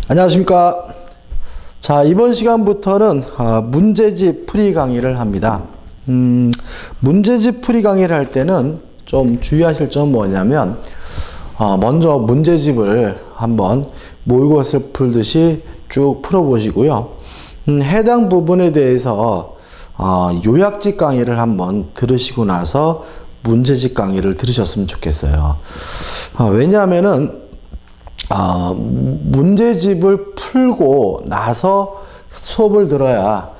안녕하십니까. 자, 이번 시간부터는 문제집 풀이 강의를 합니다. 문제집 풀이 강의를 할 때는 좀 주의하실 점은 뭐냐면 먼저 문제집을 한번 모의고사를 풀듯이 쭉 풀어보시고요. 해당 부분에 대해서 요약집 강의를 한번 들으시고 나서 문제집 강의를 들으셨으면 좋겠어요. 왜냐하면은 문제집을 풀고 나서 수업을 들어야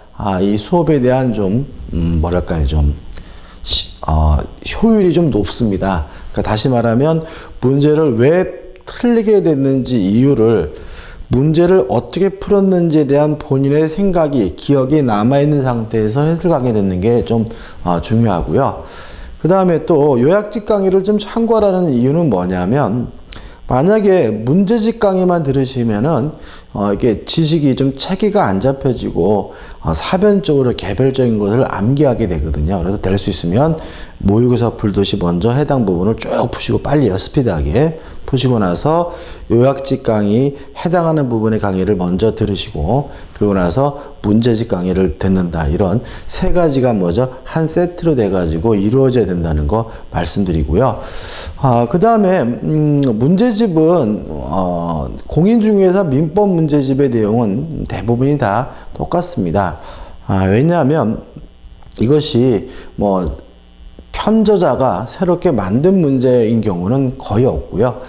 이 수업에 대한 좀 뭐랄까요, 좀 효율이 좀 높습니다. 그러니까 다시 말하면 문제를 왜 틀리게 됐는지 이유를, 문제를 어떻게 풀었는지에 대한 본인의 생각이, 기억이 남아있는 상태에서 해설 강의 듣는 게 좀 중요하고요. 그 다음에 또 요약집 강의를 좀 참고하라는 이유는 뭐냐면, 만약에 문제집 강의만 들으시면은 이게 지식이 좀 체계가 안 잡혀지고 사변적으로 개별적인 것을 암기하게 되거든요. 그래서 될 수 있으면 모의고사 풀듯이 먼저 해당 부분을 쭉 푸시고 빨리요, 스피드하게 푸시고 나서 요약집 강의 해당하는 부분의 강의를 먼저 들으시고, 그리고 나서 문제집 강의를 듣는다. 이런 세 가지가 뭐죠? 한 세트로 돼가지고 이루어져야 된다는 거 말씀드리고요. 그 다음에 문제집은 공인중개사 민법 문제집의 내용은 대부분이 다 똑같습니다. 왜냐하면 이것이 뭐 편저자가 새롭게 만든 문제인 경우는 거의 없고요.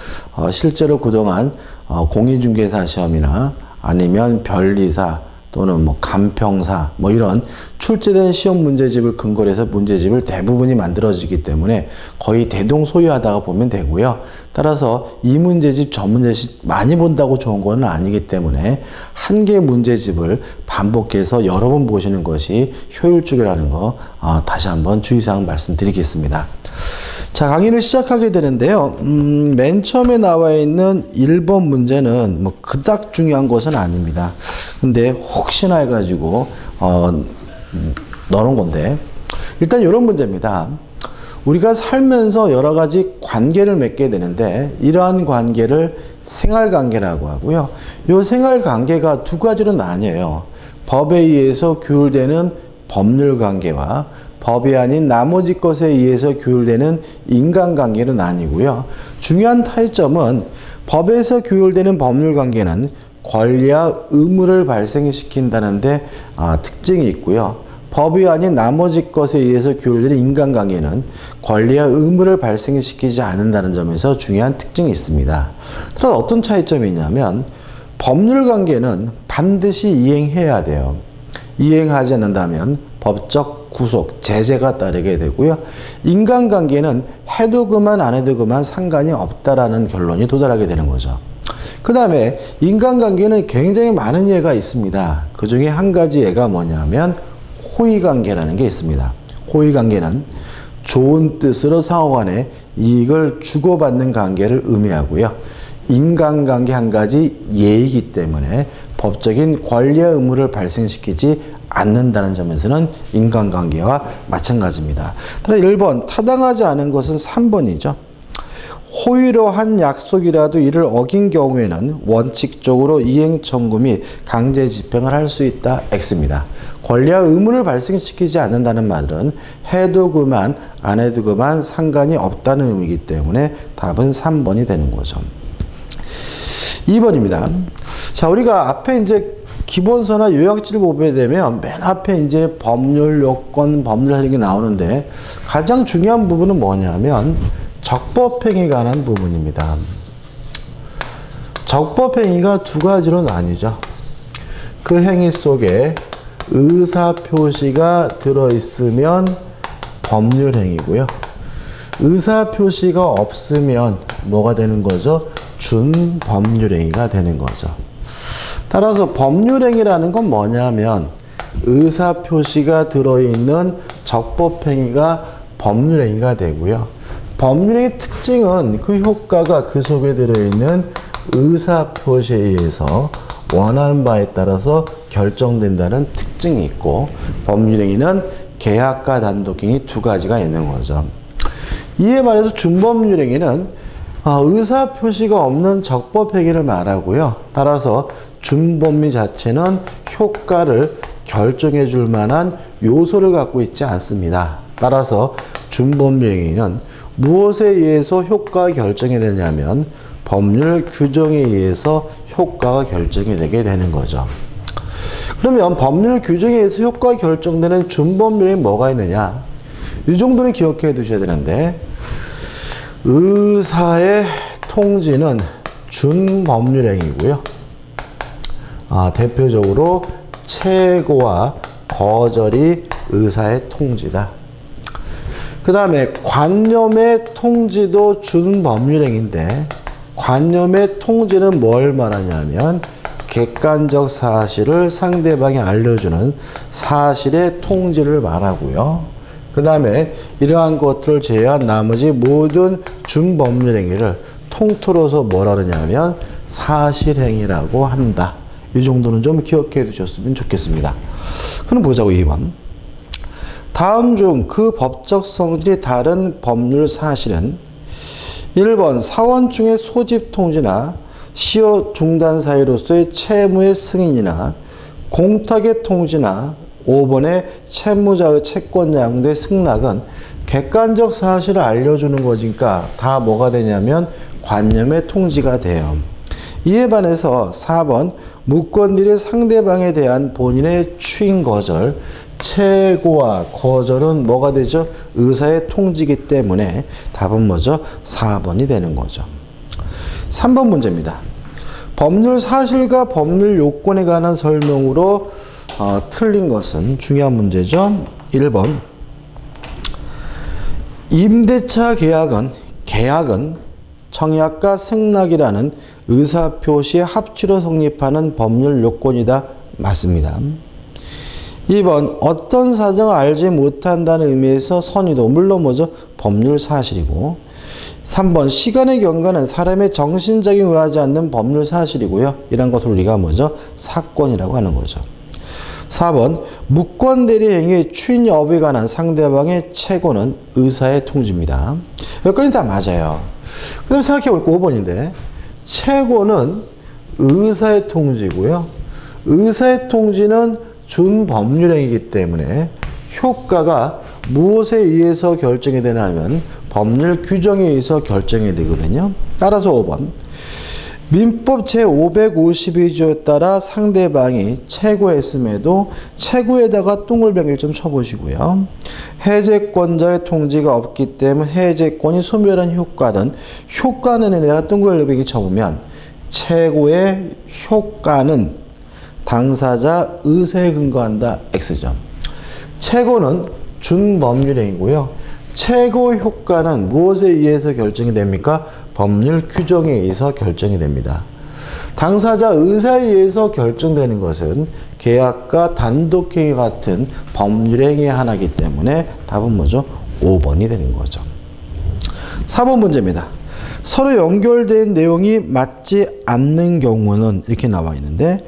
실제로 그동안 공인중개사 시험이나 아니면 변리사 또는 뭐 간평사 뭐 이런 출제된 시험 문제집을 근거로 해서 문제집을 대부분이 만들어지기 때문에 거의 대동소이하다가 보면 되고요. 따라서 이 문제집 저 문제집 많이 본다고 좋은 건 아니기 때문에 한 개의 문제집을 반복해서 여러 번 보시는 것이 효율적이라는 거 다시 한번 주의사항 말씀드리겠습니다. 자, 강의를 시작하게 되는데요. 맨 처음에 나와 있는 1번 문제는 뭐 그닥 중요한 것은 아닙니다. 근데 혹시나 해가지고 넣어놓은 건데, 일단 이런 문제입니다. 우리가 살면서 여러 가지 관계를 맺게 되는데, 이러한 관계를 생활관계라고 하고요. 이 생활관계가 두 가지로 나뉘어요. 법에 의해서 규율되는 법률관계와 법이 아닌 나머지 것에 의해서 규율되는 인간관계로 나뉘고요. 중요한 타이점은 법에서 규율되는 법률관계는 권리와 의무를 발생시킨다는데 특징이 있고요. 법이 아닌 나머지 것에 의해서 규율되는 인간관계는 권리와 의무를 발생시키지 않는다는 점에서 중요한 특징이 있습니다. 그럼 어떤 차이점이 있냐면, 법률관계는 반드시 이행해야 돼요. 이행하지 않는다면 법적 구속, 제재가 따르게 되고요. 인간관계는 해도 그만 안 해도 그만 상관이 없다라는 결론이 도달하게 되는 거죠. 그 다음에 인간관계는 굉장히 많은 예가 있습니다. 그 중에 한 가지 예가 뭐냐면 호의관계라는 게 있습니다. 호의관계는 좋은 뜻으로 상호간에 이익을 주고받는 관계를 의미하고요. 인간관계 한 가지 예이기 때문에 법적인 권리와 의무를 발생시키지 않는다는 점에서는 인간관계와 마찬가지입니다. 따라 1번, 타당하지 않은 것은 3번이죠. 호의로 한 약속이라도 이를 어긴 경우에는 원칙적으로 이행 청구 및 강제 집행을 할 수 있다. X입니다. 권리와 의무를 발생시키지 않는다는 말은 해도 그만 안 해도 그만 상관이 없다는 의미이기 때문에 답은 3번이 되는 거죠. 2번입니다. 자, 우리가 앞에 이제 기본서나 요약지를 보게 되면 맨 앞에 이제 법률 요건, 법률 설명이 나오는데, 가장 중요한 부분은 뭐냐면 적법행위에 관한 부분입니다. 적법행위가 두 가지로 나뉘죠. 그 행위 속에 의사표시가 들어있으면 법률행위고요. 의사표시가 없으면 뭐가 되는 거죠? 준법률행위가 되는 거죠. 따라서 법률행위라는 건 뭐냐면 의사표시가 들어있는 적법행위가 법률행위가 되고요. 법률행위 특징은 그 효과가 그 속에 들어있는 의사표시에 의해서 원하는 바에 따라서 결정된다는 특징이 있고, 법률행위는 계약과 단독행위 두 가지가 있는 거죠. 이에 반해서 준법률행위는 의사 표시가 없는 적법 행위를 말하고요. 따라서 준법리 자체는 효과를 결정해 줄 만한 요소를 갖고 있지 않습니다. 따라서 준법리 행위는 무엇에 의해서 효과가 결정이 되냐면 법률 규정에 의해서 효과가 결정이 되게 되는 거죠. 그러면 법률 규정에 의해서 효과가 결정되는 준법률이 뭐가 있느냐? 이 정도는 기억해 두셔야 되는데, 의사의 통지는 준법률행위고요. 대표적으로 최고와 거절이 의사의 통지다. 그 다음에 관념의 통지도 준법률행위인데, 관념의 통지는 뭘 말하냐면 객관적 사실을 상대방이 알려주는 사실의 통지를 말하고요. 그 다음에 이러한 것들을 제외한 나머지 모든 준법률행위를 통틀어서 뭐라 그러냐면 사실행위라고 한다. 이 정도는 좀 기억해 두셨으면 좋겠습니다. 그럼 보자고 2번. 다음 중 그 법적 성질이 다른 법률 사실은 1번 사원충의 소집 통지나 시효 중단 사유로서의 채무의 승인이나 공탁의 통지나 5번의 채무자의 채권 양도의 승낙은 객관적 사실을 알려주는 거니까 다 뭐가 되냐면 관념의 통지가 돼요. 이에 반해서 4번 무권들이 상대방에 대한 본인의 추인 거절, 최고와 거절은 뭐가 되죠? 의사의 통지이기 때문에 답은 뭐죠? 4번이 되는 거죠. 3번 문제입니다. 법률 사실과 법률 요건에 관한 설명으로 틀린 것은 중요한 문제죠. 1번 임대차 계약은 청약과 승낙이라는 의사표시의 합치로 성립하는 법률 요건이다. 맞습니다. 2번 어떤 사정을 알지 못한다는 의미에서 선의도 물론 뭐죠? 법률 사실이고 3번 시간의 경과는 사람의 정신적인 의하지 않는 법률 사실이고요. 이런 것을 우리가 뭐죠? 사건이라고 하는 거죠. 4번 무권대리 행위의 추인 여부에 관한 상대방의 최고는 의사의 통지입니다. 여기까지 다 맞아요. 그 다음에 생각해 볼 거 5번인데 최고는 의사의 통지고요. 의사의 통지는 준법률행위이기 때문에 효과가 무엇에 의해서 결정이 되냐면 법률 규정에 의해서 결정이 되거든요. 따라서 5번 민법 제552조에 따라 상대방이 최고했음에도 최고에다가 둥글뱅이를 좀 쳐보시고요. 해제권자의 통지가 없기 때문에 해제권이 소멸한 효과는 내가 둥글뱅이 쳐보면 최고의 효과는 당사자 의사에 근거한다. X점. 최고는 준법률행위고요. 최고 효과는 무엇에 의해서 결정이 됩니까? 법률 규정에 의해서 결정이 됩니다. 당사자 의사에 의해서 결정되는 것은 계약과 단독행위 같은 법률행위 하나이기 때문에 답은 뭐죠? 5번이 되는 거죠. 4번 문제입니다. 서로 연결된 내용이 맞지 않는 경우는 이렇게 나와 있는데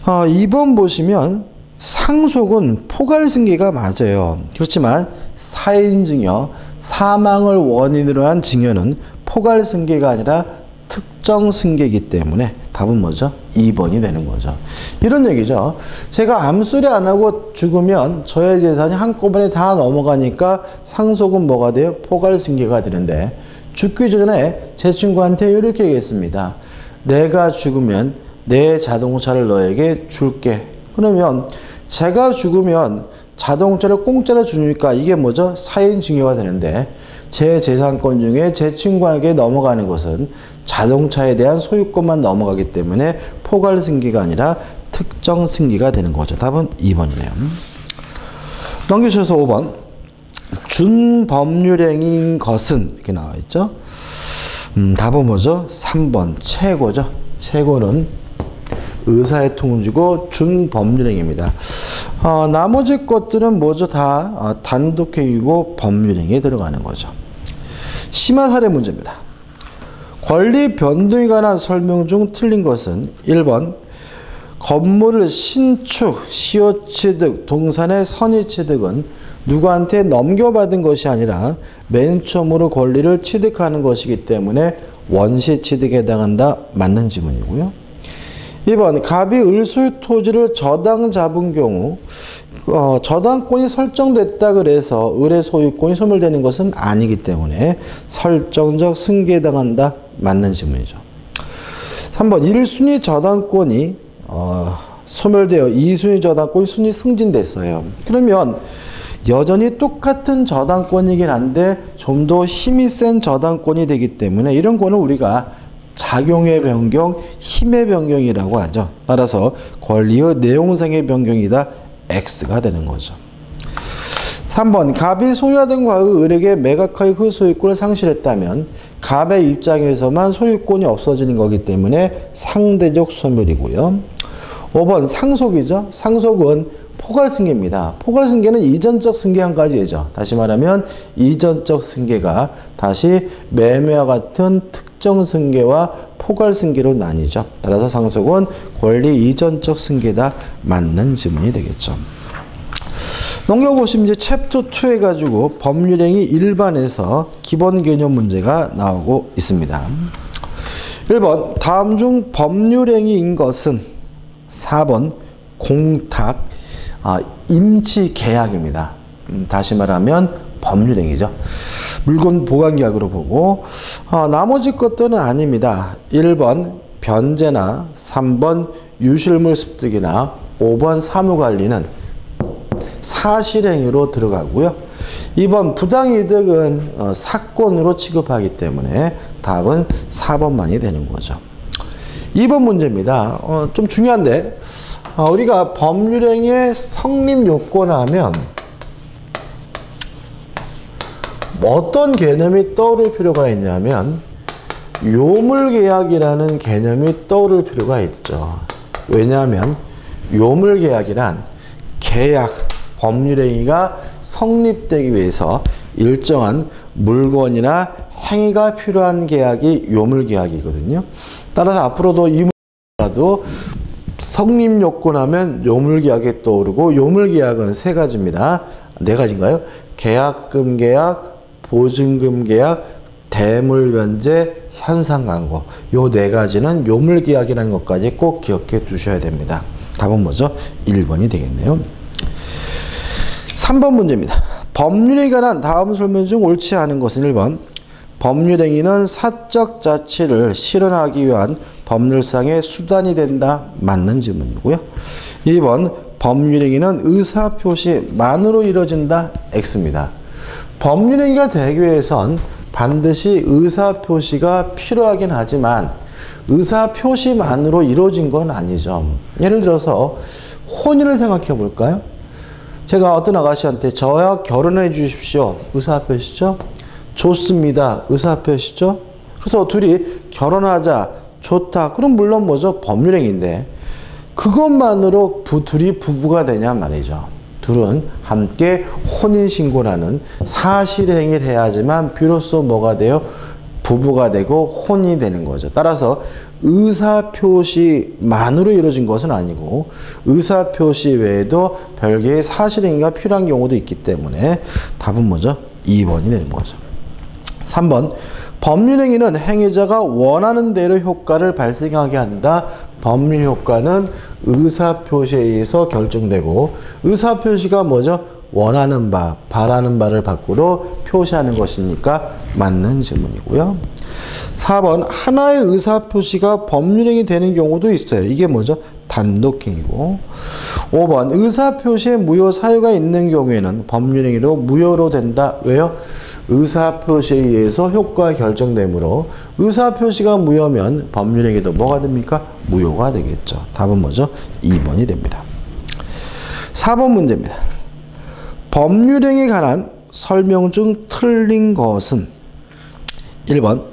2번 보시면 상속은 포괄승계가 맞아요. 그렇지만 사인증여, 사망을 원인으로 한 증여는 포괄승계가 아니라 특정승계이기 때문에 답은 뭐죠? 2번이 되는 거죠. 이런 얘기죠. 제가 암소리 안 하고 죽으면 저의 재산이 한꺼번에 다 넘어가니까 상속은 뭐가 돼요? 포괄승계가 되는데 죽기 전에 제 친구한테 이렇게 얘기했습니다. 내가 죽으면 내 자동차를 너에게 줄게. 그러면 제가 죽으면 자동차를 공짜로 주니까 이게 뭐죠? 사인증여가 되는데 제 재산권 중에 제 친구에게 넘어가는 것은 자동차에 대한 소유권만 넘어가기 때문에 포괄승계가 아니라 특정승계가 되는 거죠. 답은 2번이네요. 넘기셔서 5번. 준법률행위인 것은 이렇게 나와 있죠. 답은 뭐죠? 3번 최고죠. 최고는 의사의 통지고 준법률행위입니다. 나머지 것들은 뭐죠? 다 단독행위고 법률행위에 들어가는 거죠. 심화 사례 문제입니다. 권리 변동에 관한 설명 중 틀린 것은 1번 건물을 신축, 시효취득, 동산의 선의취득은 누구한테 넘겨받은 것이 아니라 맨 처음으로 권리를 취득하는 것이기 때문에 원시 취득에 해당한다. 맞는 지문이고요. 2번 갑이 을소유 토지를 저당 잡은 경우 저당권이 설정됐다 그래서 을의 소유권이 소멸되는 것은 아니기 때문에 설정적 승계에 해당한다. 맞는 지문이죠. 3번 1순위 저당권이 소멸되어 2순위 저당권이 순위 승진됐어요. 그러면 여전히 똑같은 저당권이긴 한데 좀 더 힘이 센 저당권이 되기 때문에 이런 거는 우리가 작용의 변경, 힘의 변경이라고 하죠. 따라서 권리의 내용상의 변경이다. X가 되는 거죠. 3번 갑이 소유하던 과의 을에게 매각하여 그 소유권을 상실했다면 갑의 입장에서만 소유권이 없어지는 거기 때문에 상대적 소멸이고요. 5번 상속이죠. 상속은 포괄승계입니다. 포괄승계는 이전적 승계 한 가지죠. 다시 말하면 이전적 승계가 다시 매매와 같은 특정 승계와 포괄승계로 나뉘죠. 따라서 상속은 권리 이전적 승계다. 맞는 지문이 되겠죠. 넘겨보시면 이제 챕터 2 해가지고 법률행위 일반에서 기본 개념 문제가 나오고 있습니다. 1번 다음 중 법률행위인 것은 4번 공탁, 임치 계약입니다. 다시 말하면 법률행위죠. 물건 보관계약으로 보고 나머지 것들은 아닙니다. 1번 변제나 3번 유실물 습득이나 5번 사무관리는 사실행위로 들어가고요. 2번 부당이득은 사건으로 취급하기 때문에 답은 4번만이 되는 거죠. 2번 문제입니다. 좀 중요한데 우리가 법률행위의 성립 요건 하면 어떤 개념이 떠오를 필요가 있냐면 요물계약이라는 개념이 떠오를 필요가 있죠. 왜냐하면 요물계약이란 계약, 법률행위가 성립되기 위해서 일정한 물건이나 행위가 필요한 계약이 요물계약이거든요. 따라서 앞으로도 이 문제라도 성립 요건 하면 요물계약이 떠오르고 요물계약은 세 가지입니다. 네 가지인가요? 계약금 계약, 보증금 계약, 대물변제, 현상광고. 요 네 가지는 요물계약이라는 것까지 꼭 기억해 두셔야 됩니다. 답은 뭐죠? 1번이 되겠네요. 3번 문제입니다. 법률에 관한 다음 설명 중 옳지 않은 것은 1번 법률행위는 사적 자치를 실현하기 위한 법률상의 수단이 된다. 맞는 질문이고요. 2번 법률행위는 의사표시만으로 이루어진다. X입니다. 법률행위가 되기 위해선 반드시 의사표시가 필요하긴 하지만 의사표시만으로 이루어진 건 아니죠. 예를 들어서 혼인을 생각해 볼까요? 제가 어떤 아가씨한테 저와 결혼해 주십시오. 의사표시죠? 좋습니다. 의사표시죠? 그래서 둘이 결혼하자. 좋다. 그럼 물론 뭐죠? 법률행위인데 그것만으로 둘이 부부가 되냐 말이죠. 둘은 함께 혼인신고라는 사실행위를 해야지만 비로소 뭐가 돼요? 부부가 되고 혼인이 되는 거죠. 따라서 의사표시만으로 이루어진 것은 아니고 의사표시 외에도 별개의 사실행위가 필요한 경우도 있기 때문에 답은 뭐죠? 2번이 되는 거죠. 3번 법률행위는 행위자가 원하는 대로 효과를 발생하게 한다. 법률효과는 의사표시에 의해서 결정되고 의사표시가 뭐죠? 원하는 바, 바라는 바를 밖으로 표시하는 것이니까 맞는 질문이고요. 4번 하나의 의사표시가 법률행위 되는 경우도 있어요. 이게 뭐죠? 단독행위고. 5번 의사표시에 무효 사유가 있는 경우에는 법률행위로 무효로 된다. 왜요? 의사표시에 의해서 효과가 결정되므로 의사표시가 무효면 법률행위도 뭐가 됩니까? 무효가 되겠죠. 답은 뭐죠? 2번이 됩니다. 4번 문제입니다. 법률행위에 관한 설명 중 틀린 것은 1번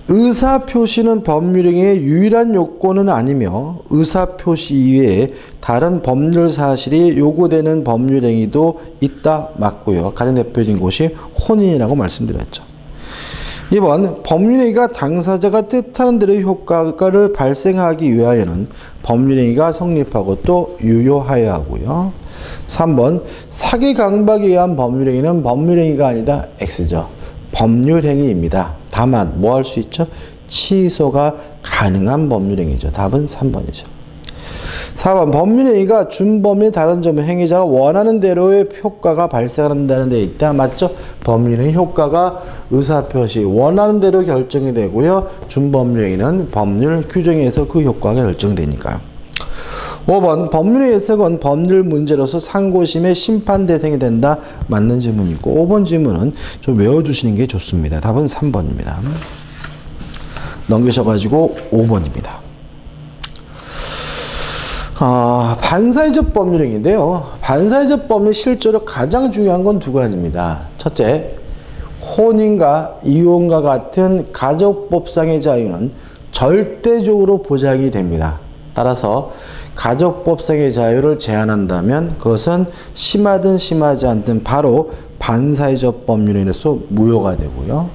의사표시는 법률행위의 유일한 요건은 아니며 의사표시 이외에 다른 법률 사실이 요구되는 법률행위도 있다. 맞고요. 가장 대표적인 것이 혼인이라고 말씀드렸죠. 2번 법률행위가 당사자가 뜻하는 대로 효과를 발생하기 위하여는 법률행위가 성립하고 또 유효하여야 하고요. 3번 사기 강박에 의한 법률행위는 법률행위가 아니다. X죠. 법률행위입니다. 다만 뭐 할 수 있죠? 취소가 가능한 법률행위죠. 답은 3번이죠. 4번 법률행위가 준범위 다른 점은 행위자가 원하는 대로의 효과가 발생한다는 데 있다. 맞죠? 법률행위 효과가 의사표시 원하는 대로 결정이 되고요. 준법률행위는 법률 규정에 의해서 그 효과가 결정되니까요. 5번 법률의 해석은 법률 문제로서 상고심의 심판 대상이 된다. 맞는 질문이고 5번 질문은 좀 외워두시는 게 좋습니다. 답은 3번입니다. 넘기셔가지고 5번입니다. 반사회적 법률행위인데요. 반사회적 법률 실제로 가장 중요한 건 두 가지입니다. 첫째, 혼인과 이혼과 같은 가족법상의 자유는 절대적으로 보장이 됩니다. 따라서 가족법상의 자유를 제한한다면 그것은 심하든 심하지 않든 바로 반사회적 법률에서 무효가 되고요.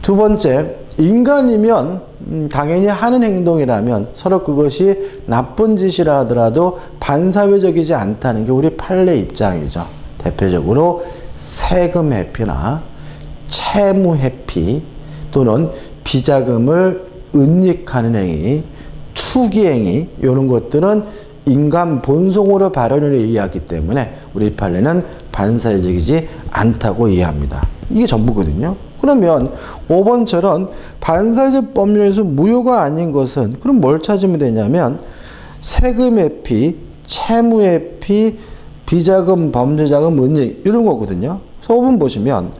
두 번째, 인간이면 당연히 하는 행동이라면 서로 그것이 나쁜 짓이라 하더라도 반사회적이지 않다는 게 우리 판례 입장이죠. 대표적으로 세금 회피나 채무 회피 또는 비자금을 은닉하는 행위, 투기 행위 이런 것들은 인간 본성으로 발현을 이해하기 때문에 우리 판례는 반사회적이지 않다고 이해합니다. 이게 전부거든요. 그러면 5번처럼 반사회적 법률에서 무효가 아닌 것은 그럼 뭘 찾으면 되냐면 세금 회피, 채무 회피, 비자금, 범죄자금, 은닉 이런 거거든요. 그래서 5번 보시면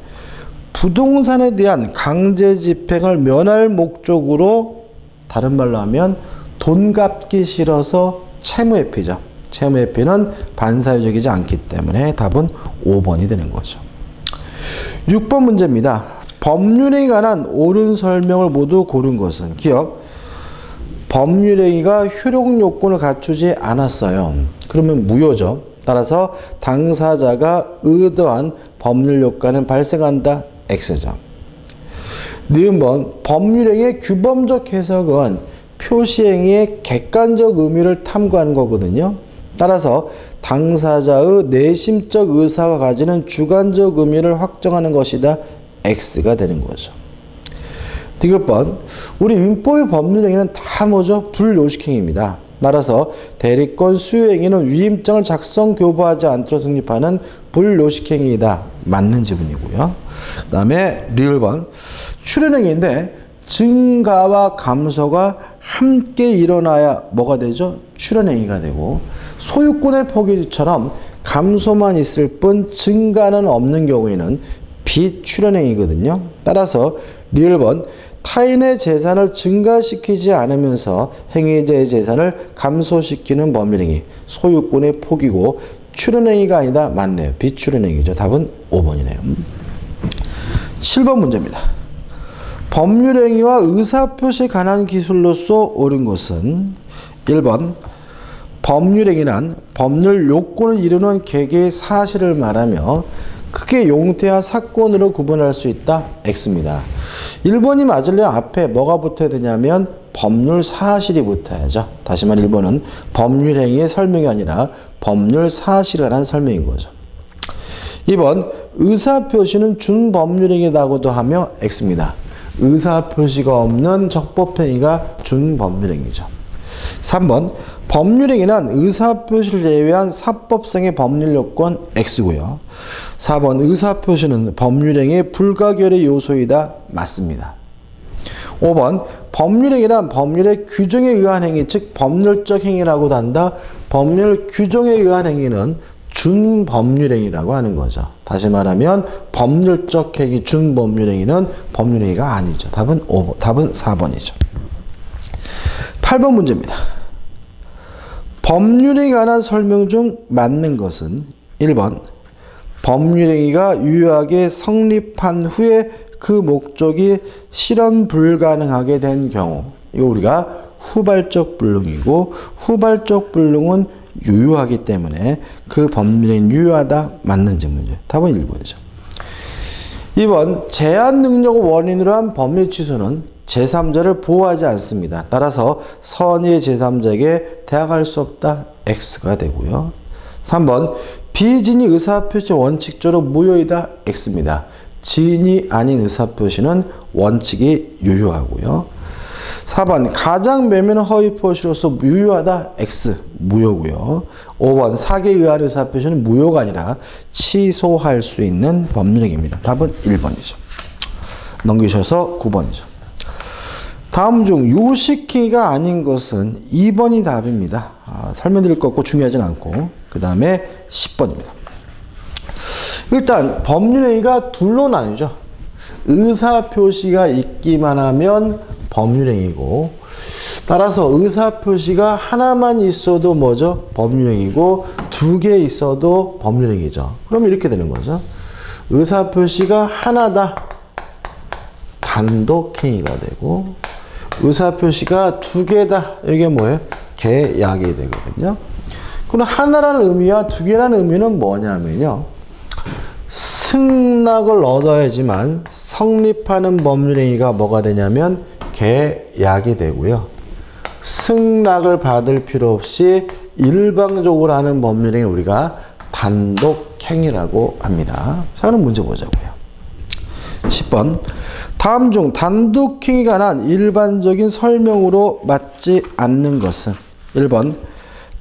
부동산에 대한 강제 집행을 면할 목적으로 다른 말로 하면 돈 갚기 싫어서 채무 회피죠. 채무 회피는 반사회적이지 않기 때문에 답은 5번이 되는 거죠. 6번 문제입니다. 법률행위에 관한 옳은 설명을 모두 고른 것은 기억. 법률행위가 효력 요건을 갖추지 않았어요. 그러면 무효죠. 따라서 당사자가 의도한 법률 효과는 발생한다. X죠. 니은번 법률행위의 규범적 해석은 표시행위의 객관적 의미를 탐구하는 거거든요. 따라서 당사자의 내심적 의사가 가지는 주관적 의미를 확정하는 것이다. X가 되는 거죠. 디귿번 우리 민법의 법률행위는 다 뭐죠? 불요식행위입니다. 따라서 대리권 수요행위는 위임장을 작성 교부하지 않도록 성립하는 불요식행위이다. 맞는 지문이고요. 그 다음에 리을번 출연행위인데 증가와 감소가 함께 일어나야 뭐가 되죠? 출연행위가 되고 소유권의 포기처럼 감소만 있을 뿐 증가는 없는 경우에는 비출연행위거든요. 따라서 리을번 타인의 재산을 증가시키지 않으면서 행위자의 재산을 감소시키는 법률행위 소유권의 포기고 출연행위가 아니다. 맞네요. 비출연행위죠. 답은 5번이네요. 7번 문제입니다. 법률행위와 의사표시에 관한 기술로서 옳은 것은 1번 법률행위란 법률 요건을 이루는 개개의 사실을 말하며 크게 용태와 사건으로 구분할 수 있다. X입니다. 1번이 맞을래요? 앞에 뭐가 붙어야 되냐면 법률 사실이 붙어야죠. 다시 말해 1번은 법률행위의 설명이 아니라 법률 사실에 관한 설명인 거죠. 2번 의사표시는 준법률행위라고도 하며 X입니다. 의사표시가 없는 적법행위가 준법률행위죠. 3번 법률행위는 의사표시를 제외한 사법성의 법률요건 X고요. 4번 의사표시는 법률행위의 불가결의 요소이다. 맞습니다. 5번 법률행위란 법률의 규정에 의한 행위, 즉 법률적 행위라고도 한다. 법률 규정에 의한 행위는 준법률행위라고 하는 거죠. 다시 말하면 법률적 행위, 준법률행위는 법률행위가 아니죠. 답은 4번이죠. 8번 문제입니다. 법률에 관한 설명 중 맞는 것은 1번 법률행위가 유효하게 성립한 후에 그 목적이 실현 불가능하게 된 경우 이거 우리가 후발적 불능이고 후발적 불능은 유효하기 때문에 그 법률행위 유효하다. 맞는 질문이죠. 답은 1번이죠. 2번 제한 능력을 원인으로 한 법률 취소는 제3자를 보호하지 않습니다. 따라서 선의의 제3자에게 대항할 수 없다. X가 되고요. 3번 비진이 의사표시 원칙적으로 무효이다. X입니다. 진이 아닌 의사표시는 원칙이 유효하고요. 4번 가장 매면 허위 표시로서 유효하다. X 무효고요. 5번 사기에 의한 의사표시는 무효가 아니라 취소할 수 있는 법률행위입니다. 답은 1번이죠. 넘기셔서 9번이죠. 다음 중 요식행위가 아닌 것은 2번이 답입니다. 설명드릴 것 없고 중요하진 않고 그 다음에 10번입니다. 일단 법률행위가 둘로 나뉘죠. 의사표시가 있기만 하면 법률행위고 따라서 의사표시가 하나만 있어도 뭐죠? 법률행위고 두 개 있어도 법률행위죠. 그럼 이렇게 되는 거죠. 의사표시가 하나다. 단독행위가 되고 의사표시가 두 개다. 이게 뭐예요? 계약이 되거든요. 그럼 하나라는 의미와 두 개라는 의미는 뭐냐면요. 승낙을 얻어야지만 성립하는 법률행위가 뭐가 되냐면 계약이 되고요. 승낙을 받을 필요 없이 일방적으로 하는 법률행위 우리가 단독행위라고 합니다. 자, 그럼 문제 보자고요. 10번 다음 중 단독행위가 난 일반적인 설명으로 맞지 않는 것은 1번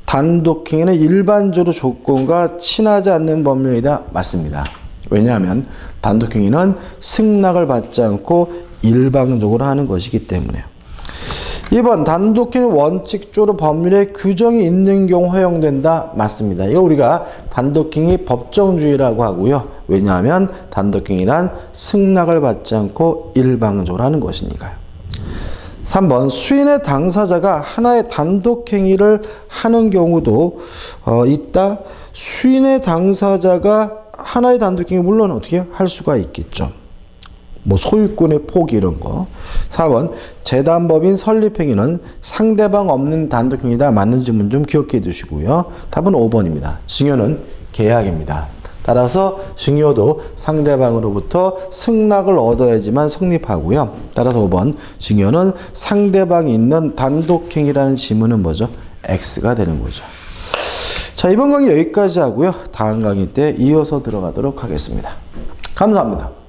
단독행위는 일반적으로 조건과 친하지 않는 법률이다. 맞습니다. 왜냐하면 단독행위는 승낙을 받지 않고 일방적으로 하는 것이기 때문에요. 2번 단독행위는 원칙적으로 법률에 규정이 있는 경우 허용된다. 맞습니다. 이거 우리가 단독행위 법정주의라고 하고요. 왜냐하면 단독행위란 승낙을 받지 않고 일방적으로 하는 것이니까요. 3번 수인의 당사자가 하나의 단독행위를 하는 경우도 있다. 수인의 당사자가 하나의 단독행위 물론 어떻게 할 수가 있겠죠. 뭐 소유권의 포기 이런 거. 4번 재단법인 설립행위는 상대방 없는 단독행위다. 맞는지 좀 기억해 두시고요. 답은 5번입니다. 증여는 계약입니다. 따라서 증여도 상대방으로부터 승낙을 얻어야지만 성립하고요. 따라서 5번 증여는 상대방이 있는 단독행위라는 지문은 뭐죠? X가 되는 거죠. 자, 이번 강의 여기까지 하고요. 다음 강의 때 이어서 들어가도록 하겠습니다. 감사합니다.